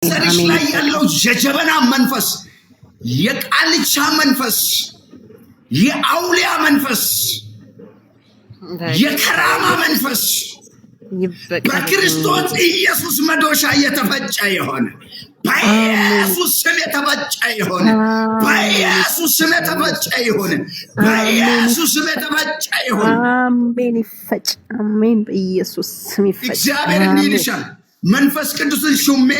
ዘርሽ ላይ ያለው የጀበና መንፈስ፣ የቃልቻ መንፈስ፣ የአውሊያ መንፈስ፣ የከራማ መንፈስ በክርስቶስ ኢየሱስ መዶሻ የተፈጨ የሆነ በኢየሱስ ስም የተፈጨ የሆነ በኢየሱስ ስም የተፈጨ የሆነ በኢየሱስ ስም የተፈጨ የሆነ አሜን። ይፈጭ። አሜን። በኢየሱስ ስም ይፈጭ። እግዚአብሔር እንዲህ ይልሻል፣ መንፈስ ቅዱስን ሹሜ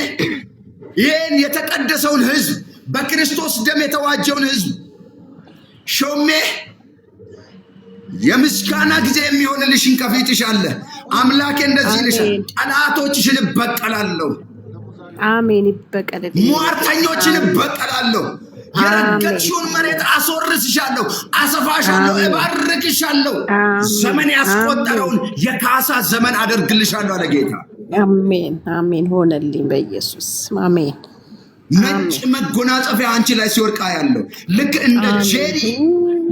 ይህን የተቀደሰውን ሕዝብ በክርስቶስ ደም የተዋጀውን ሕዝብ ሹሜ የምስጋና ጊዜ የሚሆንልሽን ከፊትሽ አለ። አምላኬ እንደዚህ ይልሻል፣ ጠላቶችሽን እበቀላለሁ። አሜን። ይበቀልልኝ። ሟርተኞችን እበቀላለሁ። የረገጥሽውን መሬት አስወርስሻለሁ፣ አሰፋሻለሁ፣ እባርክሻለሁ። ዘመን ያስቆጠረውን የካሳ ዘመን አደርግልሻለሁ አለ ጌታ። አሜን። አሜን። ሆነልኝ በኢየሱስ አሜን። ነጭ መጎናጸፊያ አንቺ ላይ ሲወርቃ ያለው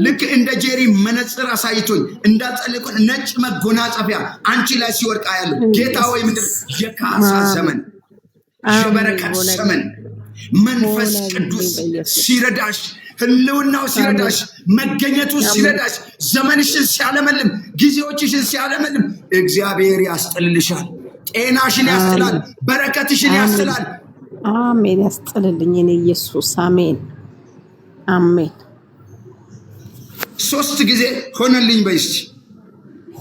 ልክ እንደ ጄሪ መነጽር አሳይቶኝ እንዳጸልቁን ነጭ መጎናጸፊያ አንቺ ላይ ሲወርቃ ያለው ጌታ ወይ ምድር የካሳ ዘመን የበረከት ዘመን መንፈስ ቅዱስ ሲረዳሽ፣ ህልውናው ሲረዳሽ፣ መገኘቱ ሲረዳሽ፣ ዘመንሽን ሲያለመልም፣ ጊዜዎችሽን ሲያለመልም እግዚአብሔር ያስጥልልሻል። ጤናሽን ያስጥላል፣ በረከትሽን ያስጥላል። አሜን። ያስጥልልኝ እኔ ኢየሱስ አሜን። አሜን። 3 ጊዜ ሆነልኝ በይ እስቲ።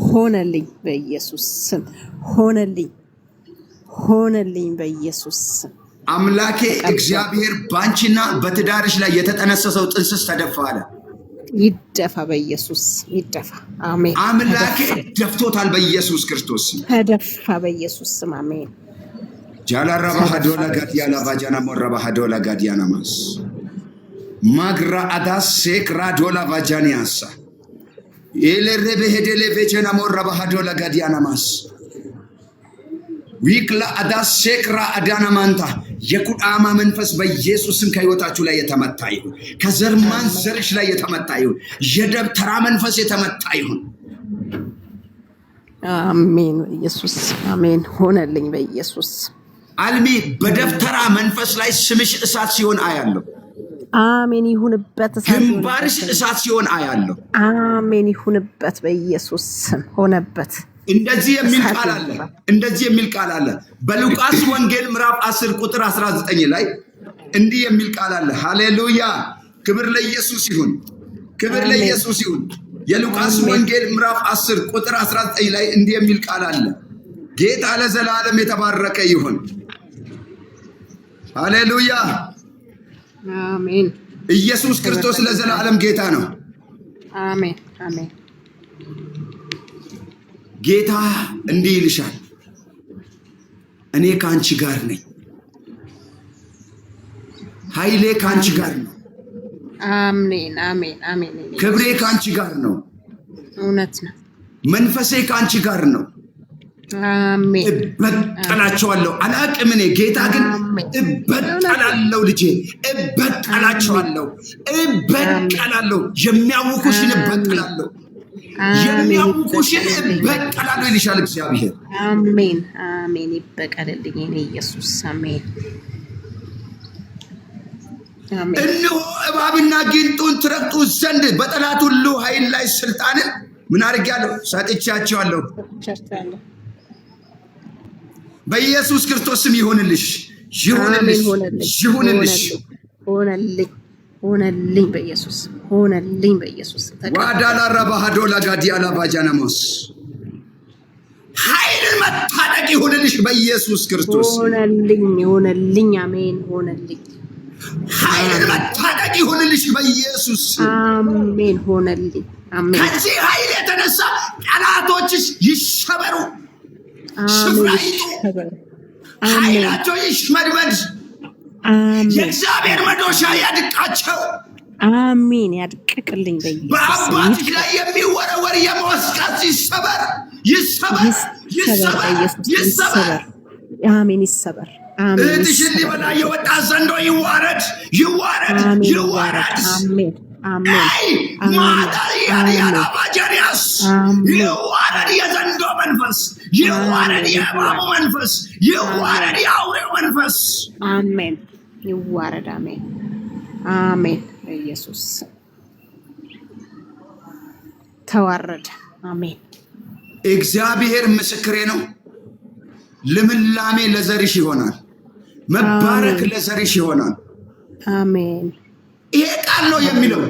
ሆነልኝ በኢየሱስ ስም ሆነልኝ። ሆነልኝ በኢየሱስ ስም። አምላኬ እግዚአብሔር ባንቺና በትዳርሽ ላይ የተጠነሰሰው ጥንስስ ተደፋ አለ። ይደፋ በኢየሱስ ይደፋ። አሜን። አምላኬ ደፍቶታል በኢየሱስ ክርስቶስ ተደፋ በኢየሱስ ስም አሜን። ጃላራባ ሀዶላ ጋዲያላ ባጃና ሞራባ ሀዶላ ጋዲያና ማስ ማግራ አዳስ ሴክራ ዶላ ባጃኒያሳ ኤለረበ ሄደለ በጀና ሞራባ ሀዶላ ጋዲያና ማስ ዊክላ አዳስ ሴክራ አዳና ማንታ የቁጣማ መንፈስ በኢየሱስም ከህይወታችሁ ላይ የተመታ ይሁን። ከዘርማን ዘርሽ ላይ የተመታ ይሁን። የደብተራ መንፈስ የተመታ ይሁን። አሜን በኢየሱስ አሜን። ሆነልኝ በኢየሱስ አልሚ በደብተራ መንፈስ ላይ ስምሽ እሳት ሲሆን አያለሁ። አሜን። ይሁንበት። ግንባርሽ እሳት ሲሆን አያለሁ። አሜን። ይሁንበት በኢየሱስ ስም ሆነበት። እንደዚህ የሚል ቃል አለ በሉቃስ ወንጌል ምዕራፍ 10 ቁጥር 19 ላይ እንዲህ የሚል ቃል አለ። ሃሌሉያ! ክብር ለኢየሱስ ይሁን፣ ክብር ለኢየሱስ ይሁን። የሉቃስ ወንጌል ምዕራፍ 10 ቁጥር 19 ላይ እንዲህ የሚል ቃል አለ። ጌታ ለዘላለም የተባረከ ይሁን። ሃሌሉያ! አሜን። ኢየሱስ ክርስቶስ ለዘላለም ጌታ ነው። አሜን። አሜን። ጌታ እንዲህ ይልሻል፣ እኔ ከአንቺ ጋር ነኝ፣ ኃይሌ ከአንቺ ጋር ነው። አሜን። አሜን። አሜን። ክብሬ ከአንቺ ጋር ነው። እውነት ነው። መንፈሴ ከአንቺ ጋር ነው። አሜን። እበቀላቸዋለሁ። አላቅም እኔ ጌታ ግን እበቀላለሁ። ልጄ እበቀላቸዋለሁ፣ እበቀላለሁ። የሚያውኩሽን እበቀላለሁ፣ የሚያውቁሽን እበቀላለሁ ይልሻል እግዚአብሔር። አሜን። አሜን። ይበቀልልኝ እኔ ኢየሱስ አሜን። እነሆ እባብና ጊንጡን ትረግጡ ዘንድ በጠላት ሁሉ ኃይል ላይ ስልጣንን ምን አድርጌያለሁ? ሰጥቻቸዋለሁ። በኢየሱስ ክርስቶስ ስም ይሁንልሽ፣ ይሁንልሽ፣ ይሁንልሽ። ሆነልኝ፣ ሆነልኝ በኢየሱስ ሆነልኝ በኢየሱስ። ዋዳላ ረባሃዶላ ጋዲያላ ባጃናሞስ ኃይልን መታጠቅ ይሁንልሽ በኢየሱስ ክርስቶስ። ሆነልኝ፣ ሆነልኝ። አሜን። ሆነልኝ። ኃይልን መታጠቅ ይሁንልሽ በኢየሱስ። አሜን። ሆነልኝ። አሜን። ከዚህ ኃይል የተነሳ ጠላቶችሽ ይሸበሩ፣ ስፍራ ይጡ፣ ኃይላቸው ይሽመድመድ። የእግዚአብሔር መዶሻ ያድቃቸው። አሜን። ያድቅቅልኝ በኢየሱስ። በአባትሽ ላይ የሚወረወር የመስቀል ይሰበር፣ ይሰበር፣ ይሰበር፣ ይሰበር። አሜን። ይሰበር። አሜን። እህትሽን ሊበላ የወጣ ዘንዶ ይዋረድ፣ ይዋረድ፣ ይዋረድ። አሜን። አሜን። ማዳሪያባጀሪያስ ይዋረድ። የዘንዶ መንፈስ ይዋረድ፣ የእባቡ መንፈስ ይዋረድ፣ የአውሬው መንፈስ አሜን ይዋረድ አሜን አሜን ኢየሱስ ተዋረደ አሜን እግዚአብሔር ምስክሬ ነው ልምላሜ ለዘርሽ ይሆናል መባረክ ለዘርሽ ይሆናል አሜን ይሄ ቃል ነው የሚለው